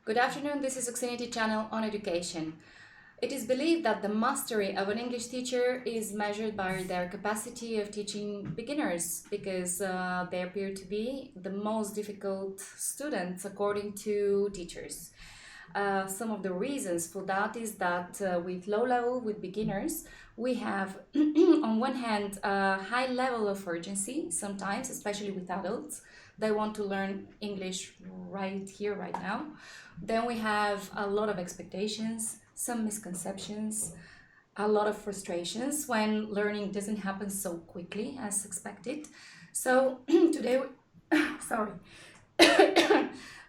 Good afternoon, this is Oxinity Channel on Education. It is believed that the mastery of an English teacher is measured by their capacity of teaching beginners because they appear to be the most difficult students according to teachers. Some of the reasons for that is that with low level, with beginners, we have on one hand a high level of urgency sometimes, especially with adults. They want to learn English right here, right now. Then we have a lot of expectations, some misconceptions, a lot of frustrations when learning doesn't happen so quickly as expected. So today, sorry,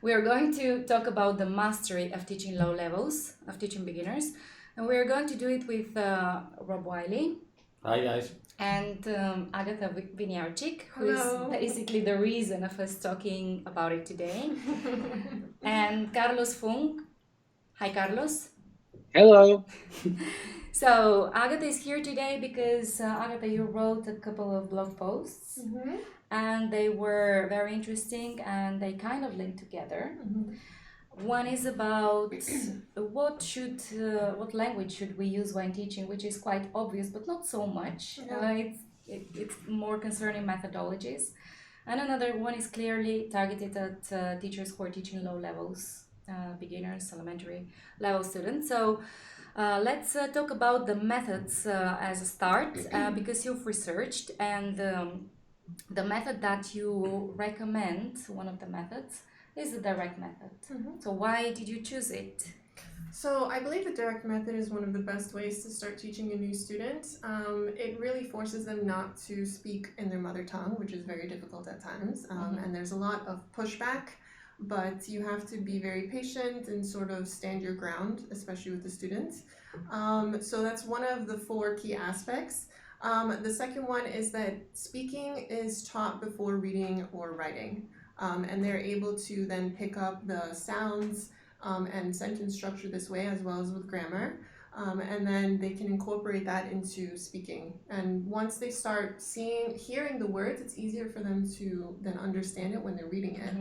we are going to talk about the mastery of teaching low levels, of teaching beginners, and we are going to do it with Rob Wiley. Hi guys. And Agatha Winiarczyk, who Hello. is basically the reason of us talking about it today, and Carlos Funk. Hi, Carlos. Hello. So Agatha is here today because Agatha, you wrote a couple of blog posts, and they were very interesting, and they kind of link together. One is about what language should we use when teaching, which is quite obvious, but not so much. Yeah. It's more concerning methodologies. And another one is clearly targeted at teachers who are teaching low levels, beginners, elementary level students. So let's talk about the methods as a start, because you've researched, and the method that you recommend, one of the methods, is the direct method. So why did you choose it? So I believe the direct method is one of the best ways to start teaching a new student. It really forces them not to speak in their mother tongue, which is very difficult at times. And there's a lot of pushback, but you have to be very patient and sort of stand your ground, especially with the students. So that's one of the four key aspects. The second one is that speaking is taught before reading or writing. And they're able to then pick up the sounds and sentence structure this way, as well as with grammar. And then they can incorporate that into speaking. And once they start hearing the words, it's easier for them to then understand it when they're reading it.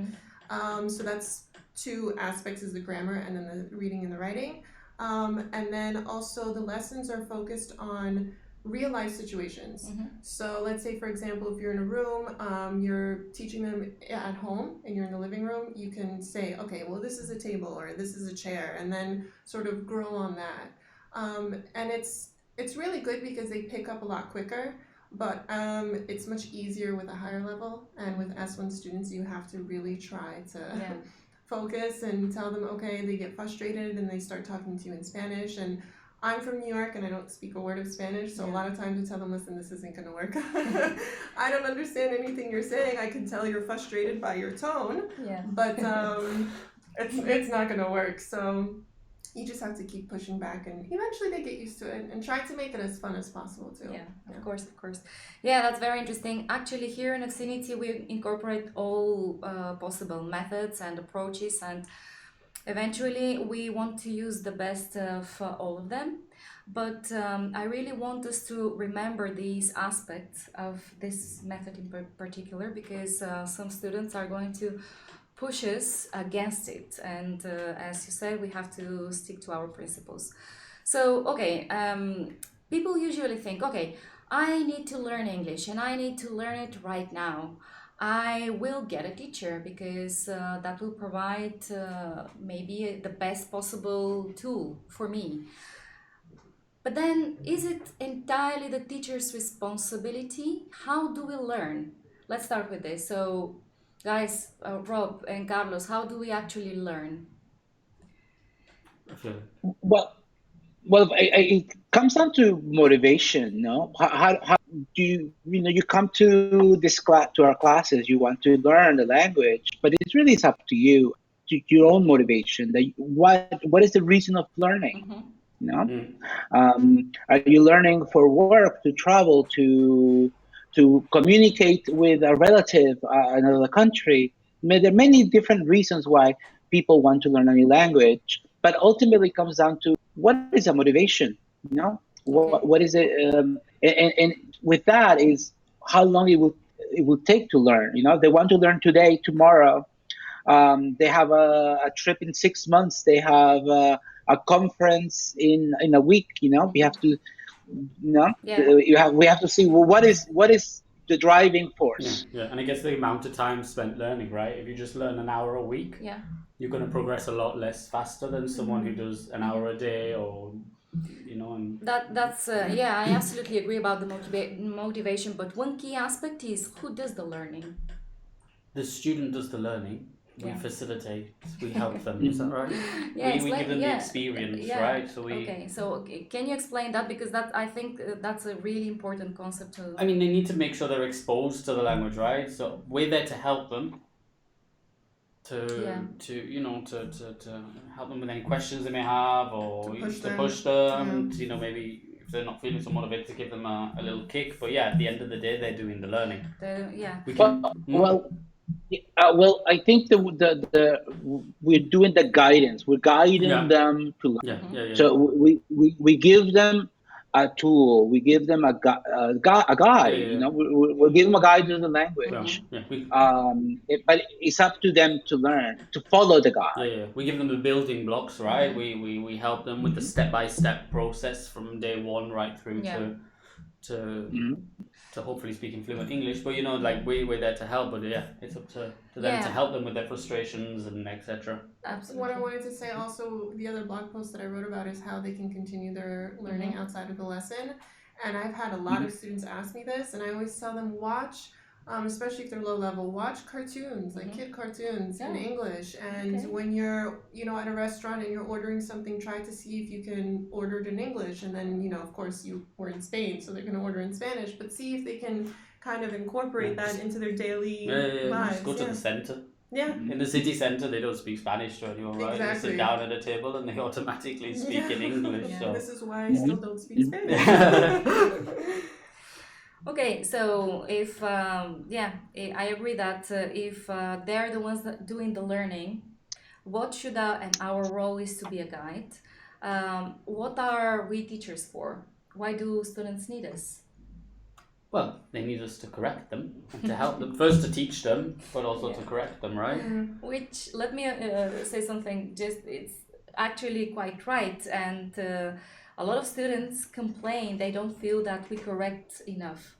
So that's two aspects, is the grammar and then the reading and the writing. And then also the lessons are focused on real life situations. So let's say, for example, if you're in a room, you're teaching them at home and you're in the living room, you can say, okay, well, this is a table or this is a chair, and then sort of grow on that. And it's really good because they pick up a lot quicker, but it's much easier with a higher level. And with S1 students, you have to really try to focus and tell them, okay, they get frustrated and they start talking to you in Spanish. And I'm from New York and I don't speak a word of Spanish, so a lot of times I tell them, listen, this isn't going to work. I don't understand anything you're saying. I can tell you're frustrated by your tone, but it's not going to work. So you just have to keep pushing back, and eventually they get used to it, and try to make it as fun as possible too. Of course. Yeah, that's very interesting. Actually, here in Oxinity, we incorporate all possible methods and approaches, and eventually we want to use the best of all of them. But I really want us to remember these aspects of this method in particular, because some students are going to push us against it. And as you said, we have to stick to our principles. So, okay, people usually think, okay, I need to learn English and I need to learn it right now. I will get a teacher because that will provide maybe the best possible tool for me. But then, is it entirely the teacher's responsibility? How do we learn? Let's start with this. So, guys, Rob and Carlos, how do we actually learn? Okay. Well, it comes down to motivation. No, how do you come to this class, to our classes? You want to learn the language, but it's up to you, to your own motivation. That what is the reason of learning? You know, are you learning for work, to travel, to communicate with a relative in another country? There are many different reasons why people want to learn a new language, but ultimately it comes down to what is a motivation. You know, what is it? And with that is how long it will take to learn. You know, they want to learn today, tomorrow. They have a trip in 6 months. They have a conference in a week. We have to, Yeah. we have to see, well, what is the driving Yeah, force. yeah, and I guess the amount of time spent learning, right? If you just learn an hour a week, Yeah. you're going to progress a lot less faster than someone who does an hour a day, or and That's yeah, I absolutely agree about the motivation, but one key aspect is who does the learning. the student does the learning. We Yeah. facilitate, we help them. Is that right? Yeah, We give them the yeah, experience, yeah. right? So Okay, so can you explain that, because that I think that's a really important concept to. I mean, they need to make sure they're exposed to the language, right? So we're there to help them, Yeah. to help them with any questions they may have, or To push them, them. Maybe if they're not feeling so motivated, to give them a little kick. But yeah, at the end of the day, they're doing the learning. Yeah. We can. Well, I think we're doing the guidance. We're guiding Yeah. them to learn. Yeah. So we give them a tool. We give them a guide. Yeah. We'll give them a guide to the language. Yeah. But it's up to them to learn, to follow the guide. Yeah. We give them the building blocks, right? We help them with the step-by-step process from day one right through Yeah. to Mhm. to hopefully speaking fluent English. But like we're there to help, but yeah, it's up to them Yeah. to help them with their frustrations and etc. Absolutely. What I wanted to say also, the other blog post that I wrote about is how they can continue their learning outside of the lesson. And I've had a lot of students ask me this, and I always tell them watch, especially if they're low level, watch cartoons, like kid cartoons in Yeah. English. And Okay. when you're, at a restaurant and you're ordering something, try to see if you can order it in English. And then, of course, you were in Spain, so they're going to order in Spanish, but see if they can kind of incorporate that into their daily lives. Just go to the center. Yeah. In the city centre, they don't speak Spanish to anyone, right? They Exactly. sit down at a table and they automatically speak in English. Yeah. So This is why I still don't speak Spanish. Okay, so if I agree that if they're the ones that doing the learning, what should and our role is to be a guide. What are we teachers for? Why do students need us? well, they need us to correct them and to help them. First to teach them, but also to correct them, right? Which, let me say something. Just it's actually quite right, and a lot of students complain they don't feel that we correct enough.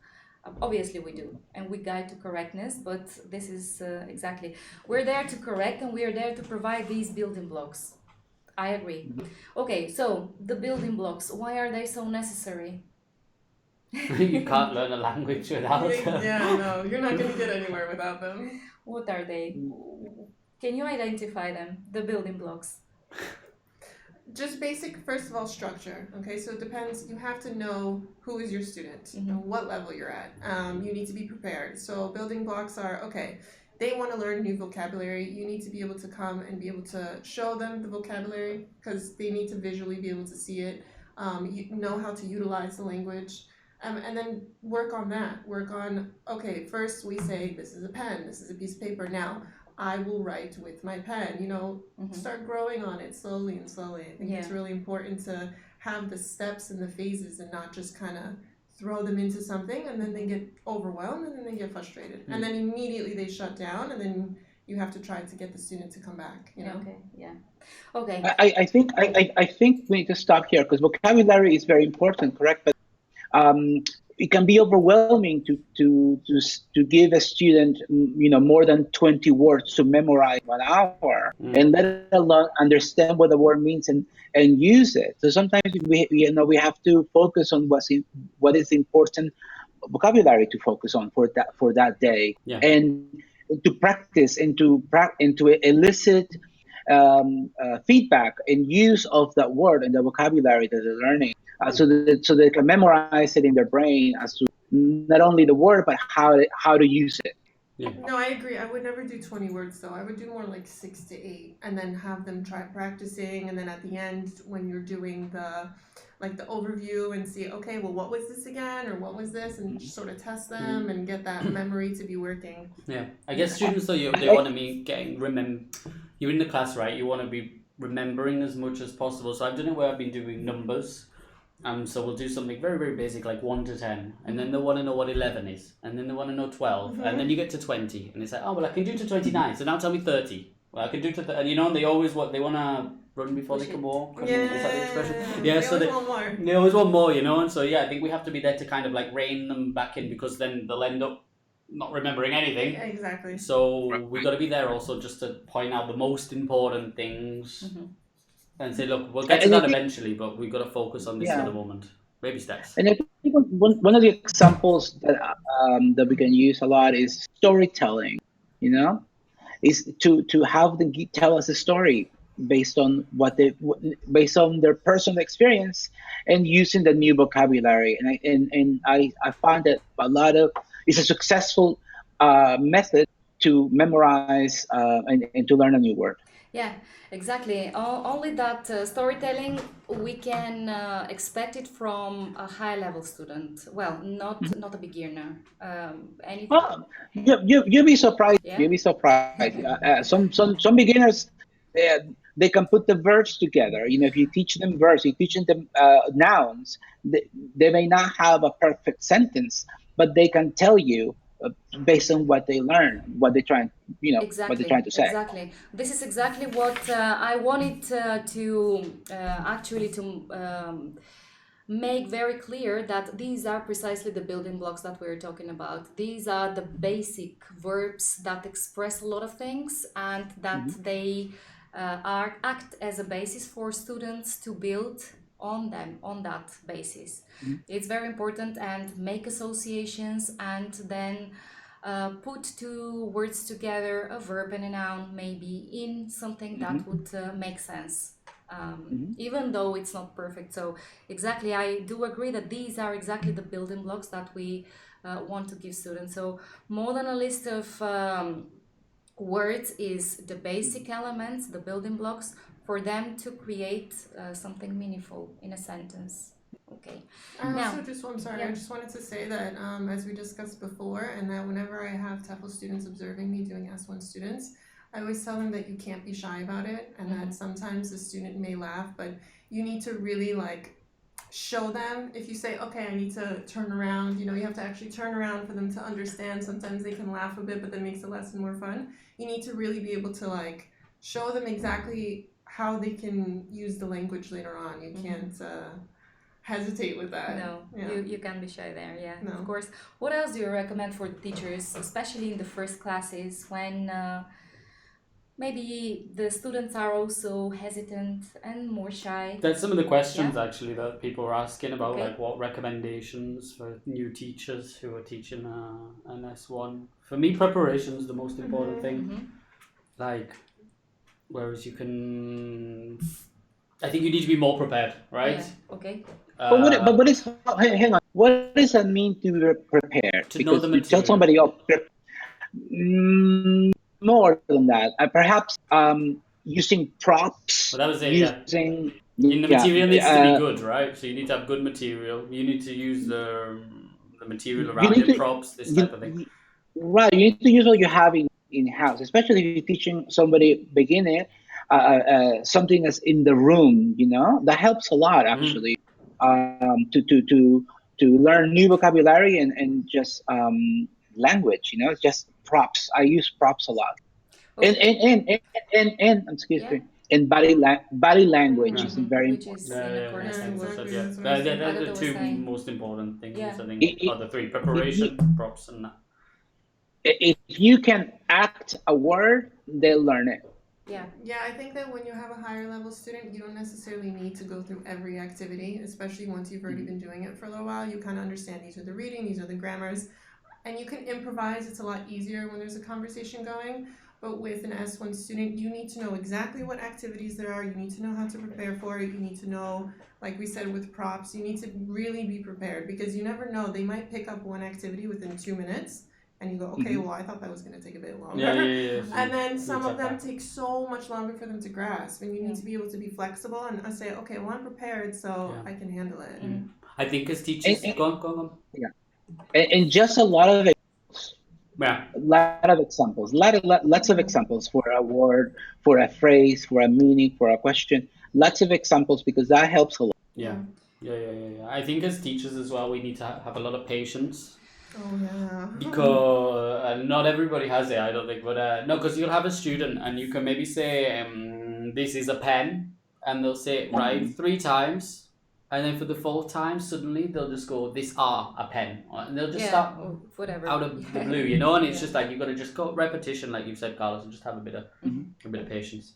Obviously we do, and we guide to correctness, but this is exactly, we're there to correct, and we are there to provide these building blocks. I agree. Okay, so the building blocks, why are they so necessary? You can't learn a language without them. Yeah, no, you're not going to get anywhere without them. What are they? Can you identify them, the building blocks? Just basic, first of all, structure. Okay, so it depends. You have to know who is your student and what level you're at. You need to be prepared. So building blocks are, okay, they want to learn new vocabulary. You need to be able to come and be able to show them the vocabulary, because they need to visually be able to see it, you know how to utilize the language. And then work on that. Work on, okay, first we say, this is a pen, this is a piece of paper. Now, I will write with my pen, start growing on it slowly and slowly. I think it's really important to have the steps and the phases and not just kind of throw them into something and then they get overwhelmed and then they get frustrated. And then immediately they shut down, and then you have to try to get the student to come back, Okay, yeah. Okay. I think we need to stop here, because vocabulary is very important, correct? But it can be overwhelming to give a student more than 20 words to memorize 1 hour, and let alone understand what the word means and use it. So sometimes we have to focus on what is important vocabulary to focus on for that day, and to practice and to elicit feedback and use of that word and the vocabulary that they're learning, so they can memorize it in their brain as to not only the word but how to use it. No, I agree. I would never do 20 words though. I would do more like 6 to 8, and then have them try practicing, and then at the end when you're doing the overview and see, okay, well, what was this again, or what was this, and just sort of test them and get that memory to be working. Yeah, I guess students though, they want to be you're in the class, right? You want to be remembering as much as possible. So I've done it where I've been doing numbers. So we'll do something very, very basic, like 1 to 10, and then they want to know what 11 is, and then they want to know 12, and then you get to 20, and it's like, oh, well, I can do to 29, so now tell me 30. Well, I can do to, and you know, and they always they want to run before they can walk. Yeah. Is that the expression? They So always want more. they always want more, you know, and so yeah, I think we have to be there to kind of like rein them back in, because then they'll end up not remembering anything. Exactly. So we got to be there also just to point out the most important things. And say, look, we'll get to that eventually, but we've got to focus on this for the moment. Baby steps. And I think one of the examples that we can use a lot is storytelling. You know, is to have them tell us a story based on based on their personal experience, and using the new vocabulary. And I find that it's a successful method to memorize and to learn a new word. Yeah, exactly. Only that storytelling we can expect it from a high level student. Well, not a beginner. Anything. Well, you'll be surprised. Yeah. You'll be surprised. Some beginners, they can put the verbs together. You know, if you teach them verbs, you teach them nouns. They may not have a perfect sentence, but they can tell you based on what they learn, what they're trying, what they're trying to say. Exactly. This is exactly what I wanted to actually to make very clear, that these are precisely the building blocks that we're talking about. These are the basic verbs that express a lot of things, and that they act as a basis for students to build on them, on that basis. It's very important, and make associations, and then put two words together, a verb and a noun, maybe in something that would make sense, even though it's not perfect. So exactly, I do agree that these are exactly the building blocks that we want to give students. So more than a list of words is the basic elements, the building blocks, for them to create something meaningful in a sentence. Okay. I'm Now, sorry, I just wanted to say that as we discussed before, and that whenever I have TEFL students observing me doing S1 students, I always tell them that you can't be shy about it, and that sometimes the student may laugh, but you need to really show them. If you say, okay, I need to turn around, you have to actually turn around for them to understand. Sometimes they can laugh a bit, but that makes the lesson more fun. You need to really be able to show them exactly how they can use the language later on. You can't hesitate with that. No, you can't be shy there. Yeah, No. of course. What else do you recommend for the teachers, especially in the first classes, when maybe the students are also hesitant and more shy? That's some of the questions actually that people are asking about, Okay. like what recommendations for new teachers who are teaching an S1. For me, preparation is the most important thing. Like, whereas you can, I think you need to be more prepared, right? Yeah. Okay. But what is, hang on, what does that mean to be prepared? To know Because the you tell material. somebody, more than that, perhaps using props, Well, that was it, yeah. using The material needs to be good, right? So you need to have good material. You need to use the material around need it, to- props, this type of thing. Right, you need to use what you have in house, especially if you're teaching somebody beginner something that's in the room. That helps a lot actually, to learn new vocabulary and just language. It's just props. I use props a lot, Okay. and excuse Yeah. me, and body language is very Which important. is in accordance Yeah, to what exactly. Yeah. That's what I was They're Agatha the was two saying. most important things, Yeah. I think, It- are the three: preparation, props, and that. If you can act a word, they'll learn it. Yeah. Yeah, I think that when you have a higher level student, you don't necessarily need to go through every activity, especially once you've already been doing it for a little while. You kind of understand these are the reading, these are the grammars, and you can improvise. It's a lot easier when there's a conversation going. But with an S1 student, you need to know exactly what activities there are. You need to know how to prepare for it. You need to know, like we said with props, you need to really be prepared, because you never know. They might pick up one activity within 2 minutes, and you go, okay, well, I thought that was going to take a bit longer. Yeah. And then some of check them that. take so much longer for them to grasp, and you need to be able to be flexible and say, okay, well, I'm prepared, so Yeah. I can handle it. I think as teachers, And- go on. And just a lot of Yeah. examples, lots of examples for a word, for a phrase, for a meaning, for a question. Lots of examples, because that helps a lot. Yeah. Yeah. I think as teachers as well, we need to have a lot of patience Oh yeah. because not everybody has it, I don't think. But no, because you'll have a student and you can maybe say, "This is a pen," and they'll say it right 3 times, and then for the fourth time, suddenly they'll just go, "This are a pen," and they'll just start or whatever. out of the blue, you know. And it's Yeah. just like you got to just go repetition, like you've said, Carlos, and just have a bit of patience.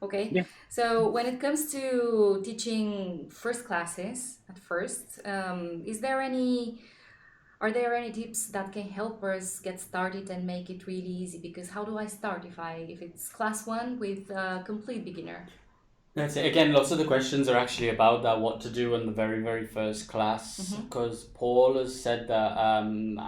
Okay. Yeah. So when it comes to teaching first classes at first, are there any tips that can help us get started and make it really easy? Because how do I start if it's class 1 with a complete beginner? That's it. Again, lots of the questions are actually about that, what to do in the very, very first class. Because Paul has said that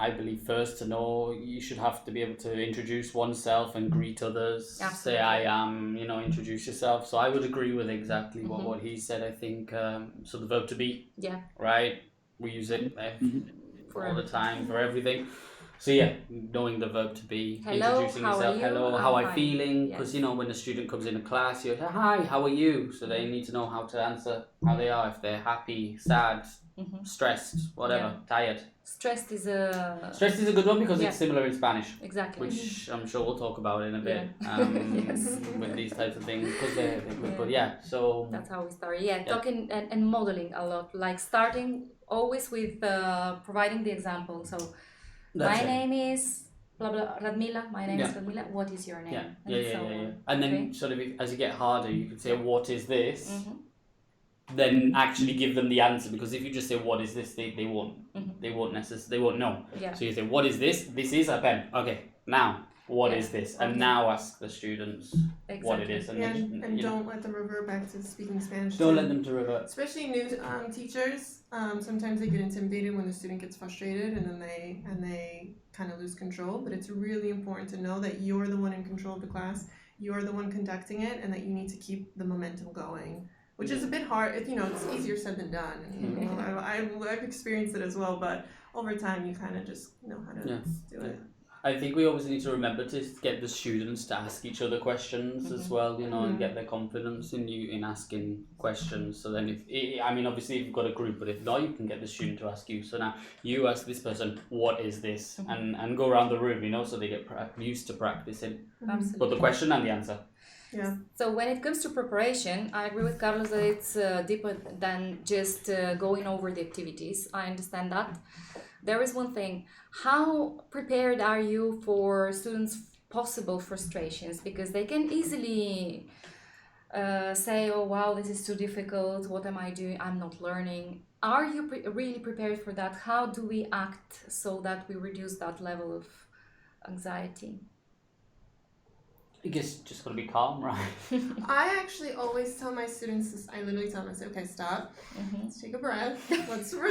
I believe first to know, you should have to be able to introduce oneself and greet others. Absolutely. Say, I am, introduce yourself. So I would agree with exactly what he said. I think, so the verb to be, Yeah. right? We use it For all the everything. time for everything. So yeah, knowing the verb to be, Hello, introducing how are yourself. you? Hello, I'm how I fine. feeling? Yes. Because when a student comes in a class, you say, hi, how are you? So they need to know how to answer how they are, if they're happy, sad, stressed, whatever, tired. Stressed is a Stressed is a good one because Yeah. it's similar in Spanish, exactly. which I'm sure we'll talk about in a bit. Yes. With these types of things, because they're good. Yeah. But yeah, so That's how we start. Yeah, talking and modeling a lot. Like starting always with providing the example. So that's my it. name is blah blah Radmila. My name is Yeah. Radmila. What is your name? Yeah. And so on. And then Okay? sort of as you get harder, you could say, what is this? Mhm. Then actually give them the answer, because if you just say what is this, they won't know. Yeah. So you say, what is this? This is a pen. Okay, now what is this? And Okay. now ask the students what it Exactly. is, And don't let them revert back to speaking Spanish. don't too. let them to revert. Especially new teachers, sometimes they get intimidated when the student gets frustrated, and then they kind of lose control. But it's really important to know that you're the one in control of the class, you're the one conducting it, and that you need to keep the momentum going. Which is a bit hard. It's easier said than done. I've experienced it as well, but over time you kind of just know how to do it. I think we always need to remember to get the students to ask each other questions as well, and get their confidence in asking questions. So then obviously if you've got a group, but if not, you can get the student to ask you. So now you ask this person, what is this? And go around the room, so they get used to practicing. Absolutely. But the question and the answer. Yeah. So when it comes to preparation, I agree with Carlos that it's deeper than just going over the activities. I understand that. There is one thing. How prepared are you for students' possible frustrations? Because they can easily say, oh, wow, this is too difficult. What am I doing? I'm not learning. Are you really prepared for that? How do we act so that we reduce that level of anxiety? I guess just gotta be calm, right? I actually always tell my students, I literally tell them, I say, okay, stop, let's take a breath, let's chill.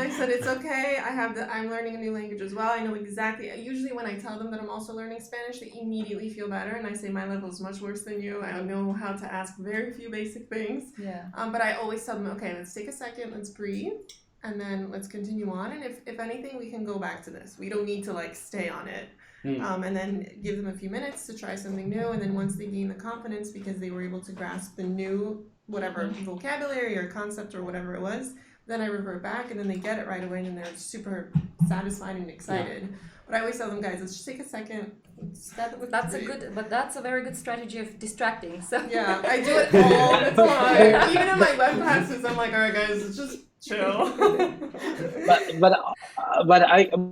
I said, it's okay, I'm learning a new language as well. I know exactly, usually when I tell them that I'm also learning Spanish, they immediately feel better, and I say, my level is much worse than you. I know how to ask very few basic things. Yeah. But I always tell them, okay, let's take a second, let's breathe, and then let's continue on. And if anything, we can go back to this. We don't need to stay on it. And then give them a few minutes to try something new, and then once they gain the confidence because they were able to grasp the new whatever vocabulary or concept or whatever it was, then I revert back, and then they get it right away, and they're super satisfied and excited. But I always tell them, guys, let's just take a second. That's a very good strategy of distracting. So yeah, I do it all the time. Even in my web classes, I'm like, all right, guys, let's just chill.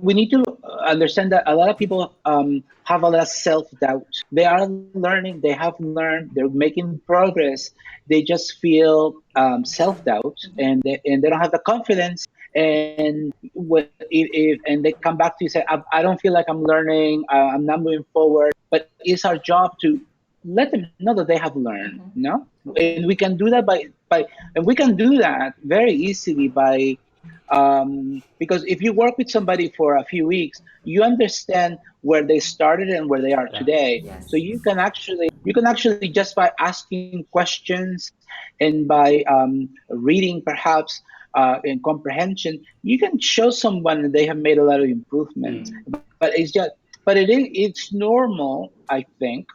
we need to understand that a lot of people have a lot of self-doubt. They are learning, they have learned, they're making progress. They just feel self-doubt, and they don't have the confidence. And and they come back to you and say, I don't feel like I'm learning, I'm not moving forward. But it's our job to let them know that they have learned, and we can do that and we can do that very easily by because if you work with somebody for a few weeks, you understand where they started and where they are today. Yes. So you can actually just by asking questions and by reading perhaps in comprehension, you can show someone that they have made a lot of improvements. But it's normal, I think,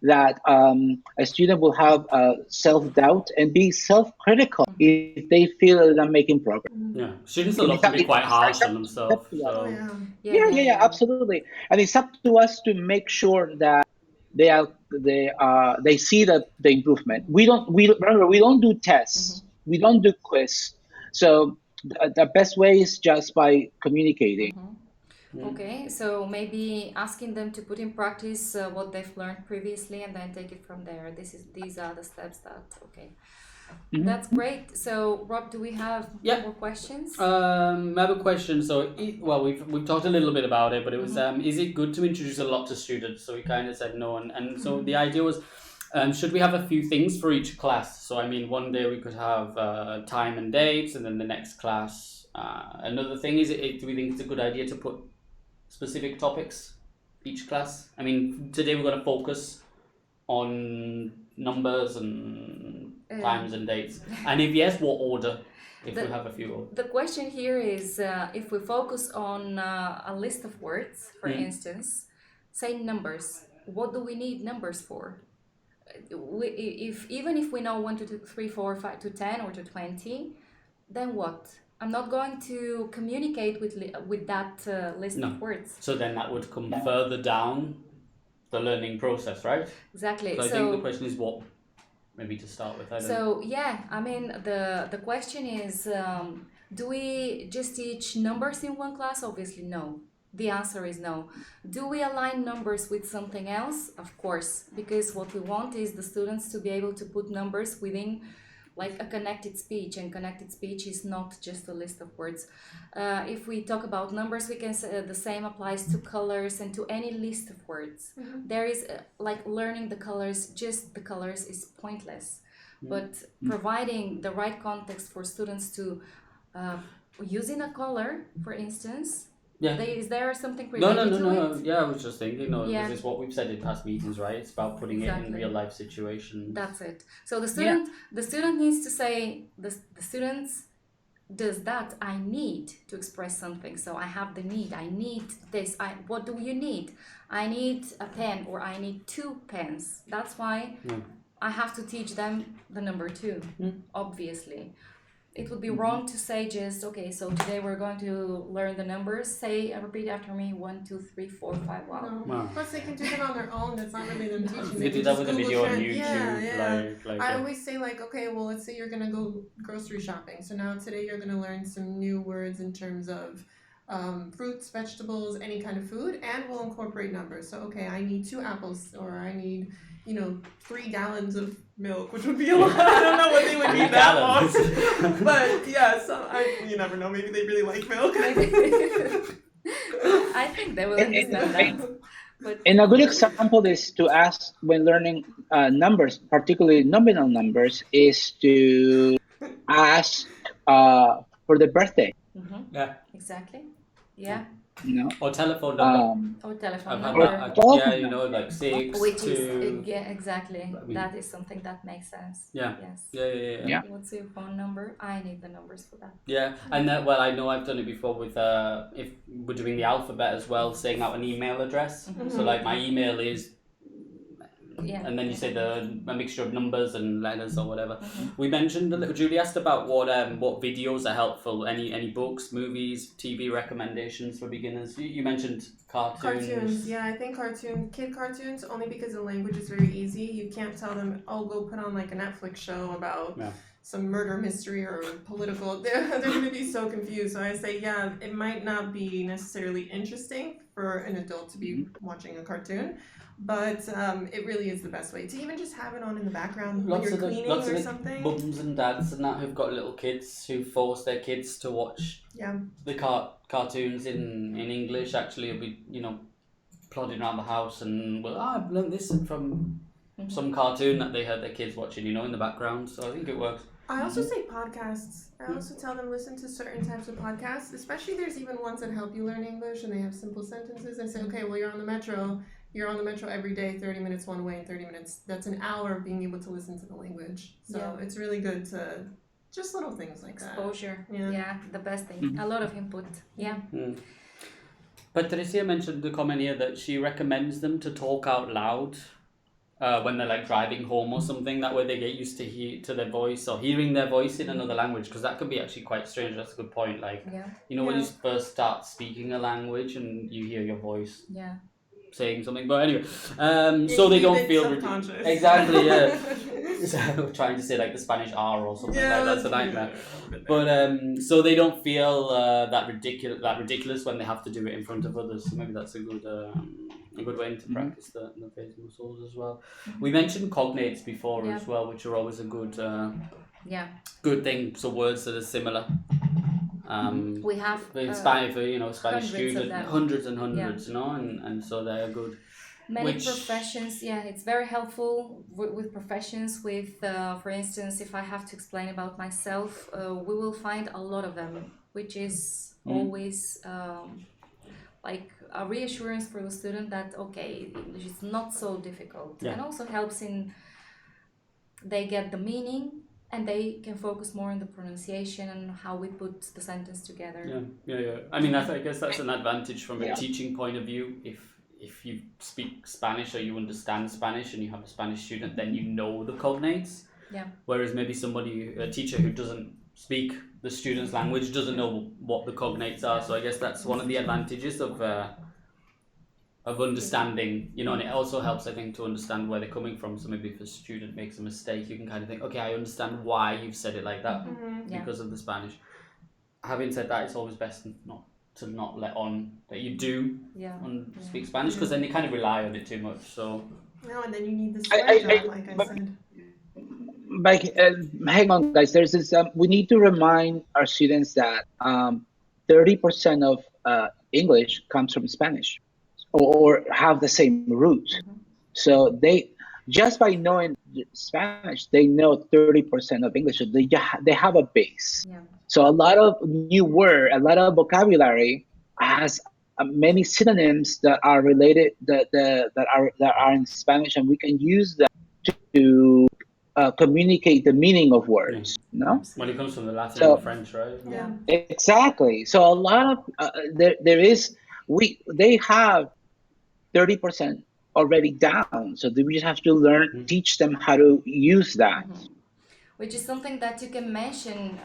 that a student will have self-doubt and be self-critical if they feel they're not making progress. Yeah, students are And allowed to be quite harsh on it's up themselves. to us. Oh So yeah. Yeah, absolutely. And it's up to us to make sure that they see the improvement. We don't do tests. We don't do quiz. So the best way is just by communicating. Okay, so maybe asking them to put in practice what they've learned previously and then take it from there. These are the steps that okay. That's great. So Rob, do we have Yeah. more questions? I have a question. So, well, we've talked a little bit about it, but it was is it good to introduce a lot to students? So we kind of said no, and so the idea was, should we have a few things for each class? So I mean, one day we could have time and dates, and then the next class. Another thing is, do we think it's a good idea to put specific topics each class? I mean, today we're going to focus on numbers and times and dates, and if yes, what order? If we have a few. The question here is if we focus on a list of words, for instance, say numbers. What do we need numbers for? Even if we know 1, 2, 3, 4, 5 to 10 or to 20, then what? I'm not going to communicate with that list of words. So then that would come further down the learning process, right? Exactly. So I think the question is what, maybe to start with. I mean, the question is, do we just teach numbers in one class? Obviously, no. The answer is no. Do we align numbers with something else? Of course, because what we want is the students to be able to put numbers within like a connected speech, and connected speech is not just a list of words. If we talk about numbers, we can say the same applies to colors and to any list of words. There is like learning the colors, just the colors is pointless. But providing the right context for students to using a color, for instance. Yeah. Is there something related to it? Yeah, I was just thinking, this is what we've said in past meetings, right? It's about putting it in real life situations. That's it. So the student needs to say, the students does that. I need to express something. So I have the need. I need this. What do you need? I need a pen, or I need 2 pens. That's why I have to teach them the number 2, obviously. It would be wrong to say just, okay, so today we're going to learn the numbers. Say, repeat after me, 1, 2, 3, 4, 5. Wow. No. Plus, they can do it on their own. That's not really them teaching. They do that with a video on YouTube. Yeah. I always say, like, okay, well, let's say you're going to go grocery shopping. So now today you're going to learn some new words in terms of fruits, vegetables, any kind of food, and we'll incorporate numbers. So, okay, I need 2 apples, or I need 3 gallons of milk, which would be a lot. I don't know what they would need that long. But yeah, you never know. Maybe they really like milk. I think they will understand that. But And a good example is to ask when learning numbers, particularly nominal numbers, is to ask for the birthday. Yeah. exactly. Yeah. Or telephone number. Or telephone I've had number. that. Like 6 Which to. is exactly. I mean- that is something that makes sense. Yeah. Yes. Yeah. What's your phone number? I need the numbers for that. Yeah, and I know I've done it before with if we're doing the alphabet as well, saying out an email address. So like my email is, and then you say a mixture of numbers and letters or whatever. We mentioned a little. Julie asked about what videos are helpful. Any books, movies, TV recommendations for beginners. You mentioned cartoons. Yeah, I think kid cartoons, only because the language is very easy. You can't tell them, oh, go put on like a Netflix show about some murder mystery or political. They're going to be so confused. So I say, it might not be necessarily interesting for an adult to be watching a cartoon, but it really is the best way to even just have it on in the background when you're cleaning or something. Mums and dads and that who've got little kids who force their kids to watch the cartoons in English. Actually, will be plodding around the house and I've learned this from some cartoon that they heard their kids watching, in the background. So I think it works. I also say podcasts. I also tell them listen to certain types of podcasts, especially there's even ones that help you learn English and they have simple sentences. I say, okay, well, you're on the metro every day, 30 minutes one way and 30 minutes. That's an hour of being able to listen to the language. So it's really good to just little things like Exposure. that. Yeah, the best thing. A lot of input. Yeah. Patricia mentioned the comment here that she recommends them to talk out loud when they're like driving home or something. That way they get used to their voice or hearing their voice in another language, because that can be actually quite strange. That's a good point. Like, Yeah. when you Yeah. first start speaking a language and you hear your voice Yeah. saying something, but anyway, so they keep don't it feel subconscious. exactly, yeah. So trying to say like the Spanish R or something, Yeah, like that's a that's nightmare. weird. But so they don't feel that ridiculous when they have to do it in front of others. So maybe that's a good way to practice the face muscles as well. We mentioned cognates before Yeah. as well, which are always a good Yeah. good thing. So words that are similar. We have In Spanish, for Spanish hundreds of students, them. hundreds and hundreds, and so they're good. many Which- professions. Yeah, it's very helpful with professions. With, for instance, if I have to explain about myself, we will find a lot of them, which is always like a reassurance for the student that okay, English is not so difficult, Yeah. and also helps in they get the meaning and they can focus more on the pronunciation and how we put the sentence together. Yeah. I mean, I guess that's an advantage from a Yeah. teaching point of view. If you speak Spanish or you understand Spanish and you have a Spanish student, then you know the cognates. Yeah. Whereas maybe a teacher who doesn't speak the student's language doesn't know what the cognates are. So I guess that's one of the advantages of understanding, and it also helps, I think, to understand where they're coming from. So maybe if a student makes a mistake, you can kind of think, okay, I understand why you've said it like that Yeah. because of the Spanish. Having said that, it's always best not to let on that you do Yeah. speak Spanish, because then you kind of rely on it too much. So No, and then you need the I- swear jar, like I but- said. But hang on, guys. There's this. We need to remind our students that 30% of English comes from Spanish, or have the same root. So they, just by knowing Spanish, they know 30% of English. So they have a base. Yeah. So a lot of new word, a lot of vocabulary has many synonyms that are related that are in Spanish, and we can use that to communicate the meaning of words. No, when it comes from the Latin So- and French, right? Yeah. exactly. So a lot of they have 30% already down. So we just have to teach them how to use that. Which is something that you can mention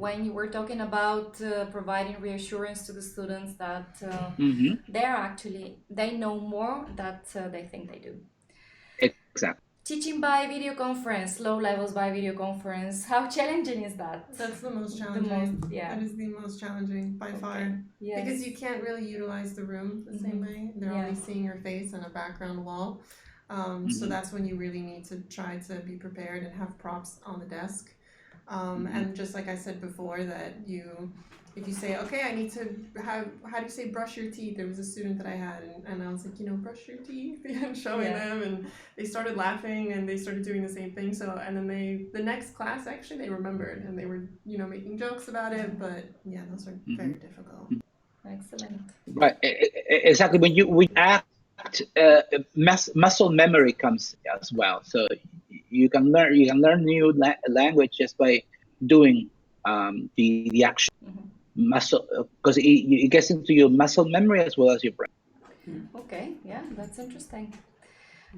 when you were talking about providing reassurance to the students that Mhm. they know more that they think they do. Exactly. Teaching by video conference, low levels by video conference, how challenging is that? That's the most The challenging. most, yeah. That is the most challenging by far. Yes. Because you can't really utilize the room the same way. They're Yeah. only seeing your face and a background wall. So that's when you really need to try to be prepared and have props on the desk. And just like I said before, that if you say, okay, I need to how do you say brush your teeth? There was a student that I had, and I was like, brush your teeth, and showing Yeah. them, and they started laughing, and they started doing the same thing. So, and then the next class, actually, they remembered, and they were, making jokes about it. But yeah, those are very difficult. Excellent. Right. Exactly. When you act, muscle memory comes as well. So you can learn new language just by doing the action. Muscle, because it gets into your muscle memory as well as your brain. Okay, yeah, that's interesting.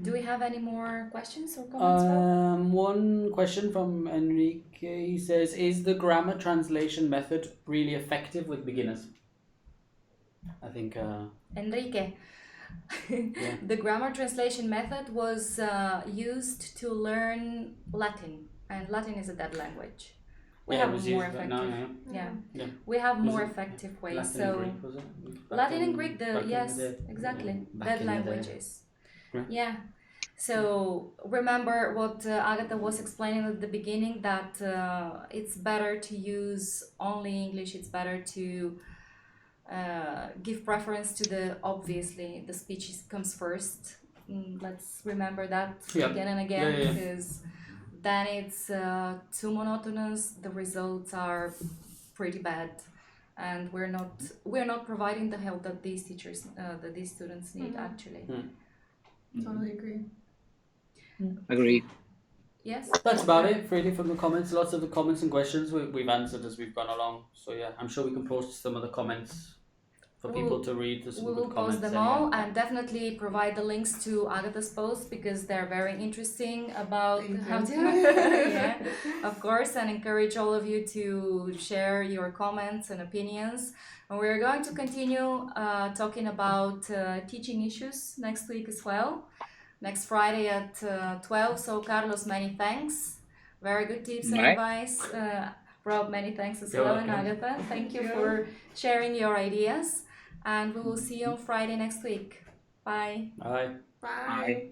Do we have any more questions or comments, Rob? One question from Enrique. He says, "Is the grammar translation method really effective with beginners?" I think. Enrique. The grammar translation method was used to learn Latin, and Latin is a dead language. We have it was a more used, but effective. no, Yeah. Yeah. We have Was more it effective ways. Latin So and Greek, was it? Latin and Greek, back in the yes, day. exactly, Back dead in the day. languages. Yeah. Yeah. So remember what Agatha was explaining at the beginning, that it's better to use only English. It's better to give preference to obviously the speech comes first. Let's remember that Yeah. again and again, Yeah. because then it's too monotonous. The results are pretty bad, and we're not providing the help that these teachers that these students need actually. Totally agree. Agreed. Yes. That's about it, really, from the comments. Lots of the comments and questions we've answered as we've gone along. So yeah, I'm sure we can post some of the comments for We'll- people to read. There's some We will good post comments them in all here. and definitely provide the links to Agatha's posts because they're very interesting about Thank how to you. yeah, of course, and encourage all of you to share your comments and opinions. And we're going to continue talking about teaching issues next week as well, next Friday at 12. So, Carlos, many thanks. Very good tips and Right. advice. Rob, many thanks as You're well. And welcome. Agatha, thank you you. for sharing your ideas. And we will see you on Friday next week. Bye. Bye. Bye.